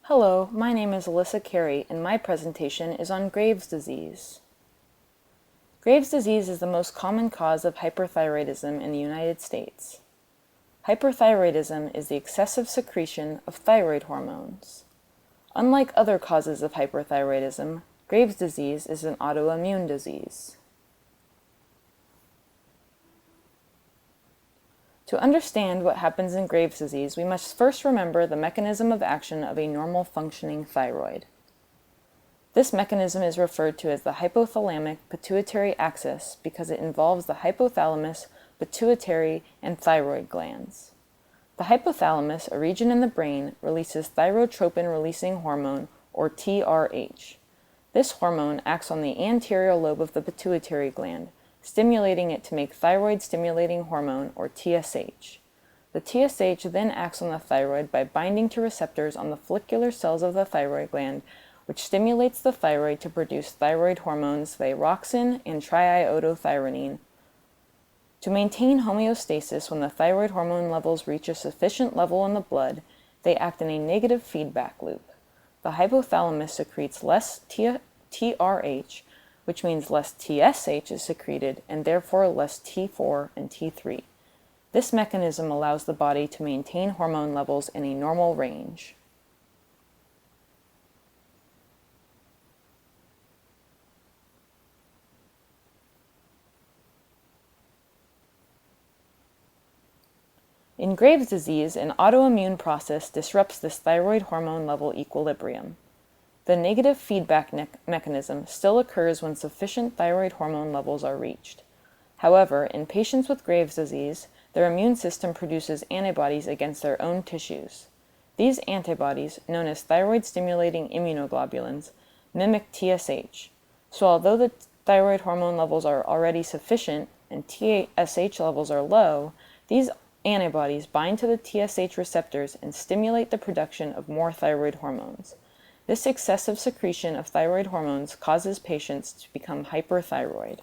Hello, my name is Alyssa Carey, and my presentation is on Graves' disease. Graves' disease is the most common cause of hyperthyroidism in the United States. Hyperthyroidism is the excessive secretion of thyroid hormones. Unlike other causes of hyperthyroidism, Graves' disease is an autoimmune disease. To understand what happens in Graves' disease, we must first remember the mechanism of action of a normal functioning thyroid. This mechanism is referred to as the hypothalamic pituitary axis because it involves the hypothalamus, pituitary, and thyroid glands. The hypothalamus, a region in the brain, releases thyrotropin-releasing hormone, or TRH. This hormone acts on the anterior lobe of the pituitary gland, stimulating it to make thyroid-stimulating hormone, or TSH. The TSH then acts on the thyroid by binding to receptors on the follicular cells of the thyroid gland, which stimulates the thyroid to produce thyroid hormones thyroxine and triiodothyronine. To maintain homeostasis when the thyroid hormone levels reach a sufficient level in the blood, they act in a negative feedback loop. The hypothalamus secretes less TRH, which means less TSH is secreted and therefore less T4 and T3. This mechanism allows the body to maintain hormone levels in a normal range. In Graves' disease, an autoimmune process disrupts this thyroid hormone level equilibrium. The negative feedback mechanism still occurs when sufficient thyroid hormone levels are reached. However, in patients with Graves' disease, their immune system produces antibodies against their own tissues. These antibodies, known as thyroid-stimulating immunoglobulins, mimic TSH. So although the thyroid hormone levels are already sufficient and TSH levels are low, these antibodies bind to the TSH receptors and stimulate the production of more thyroid hormones. This excessive secretion of thyroid hormones causes patients to become hyperthyroid.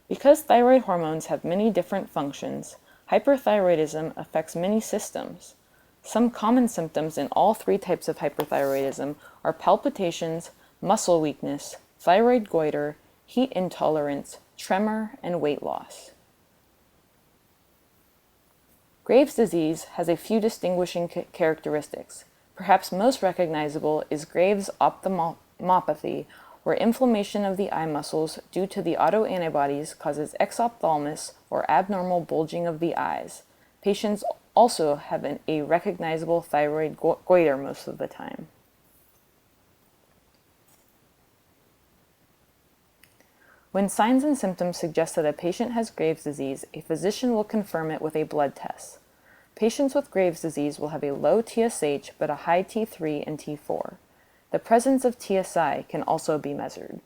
Because thyroid hormones have many different functions, hyperthyroidism affects many systems. Some common symptoms in all three types of hyperthyroidism are palpitations, muscle weakness, thyroid goiter, heat intolerance, tremor, and weight loss. Graves' disease has a few distinguishing characteristics. Perhaps most recognizable is Graves' ophthalmopathy, where inflammation of the eye muscles due to the autoantibodies causes exophthalmos, or abnormal bulging of the eyes. Patients also have a recognizable thyroid goiter most of the time. When signs and symptoms suggest that a patient has Graves' disease, a physician will confirm it with a blood test. Patients with Graves' disease will have a low TSH but a high T3 and T4. The presence of TSI can also be measured.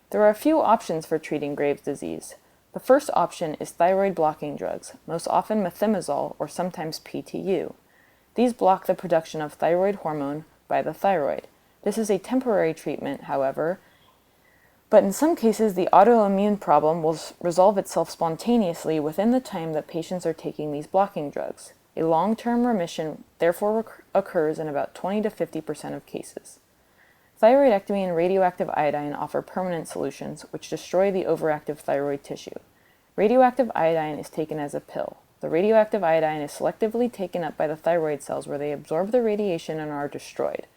There are a few options for treating Graves' disease. The first option is thyroid blocking drugs, most often methimazole or sometimes PTU. These block the production of thyroid hormone by the thyroid. This is a temporary treatment, however, but in some cases the autoimmune problem will resolve itself spontaneously within the time that patients are taking these blocking drugs. A long-term remission therefore occurs in about 20 to 50% of cases. Thyroidectomy and radioactive iodine offer permanent solutions which destroy the overactive thyroid tissue. Radioactive iodine is taken as a pill. The radioactive iodine is selectively taken up by the thyroid cells where they absorb the radiation and are destroyed.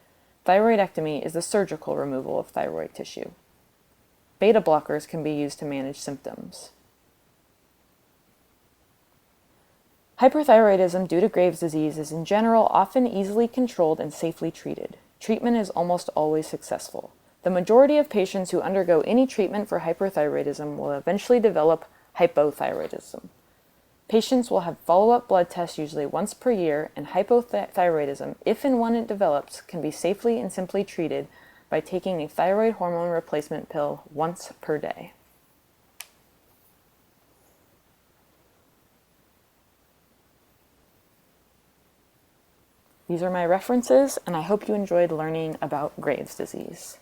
Thyroidectomy is the surgical removal of thyroid tissue. Beta blockers can be used to manage symptoms. Hyperthyroidism due to Graves' disease is in general often easily controlled and safely treated. Treatment is almost always successful. The majority of patients who undergo any treatment for hyperthyroidism will eventually develop hypothyroidism. Patients will have follow-up blood tests usually once per year, and hypothyroidism, if and when it develops, can be safely and simply treated by taking a thyroid hormone replacement pill once per day. These are my references, and I hope you enjoyed learning about Graves' disease.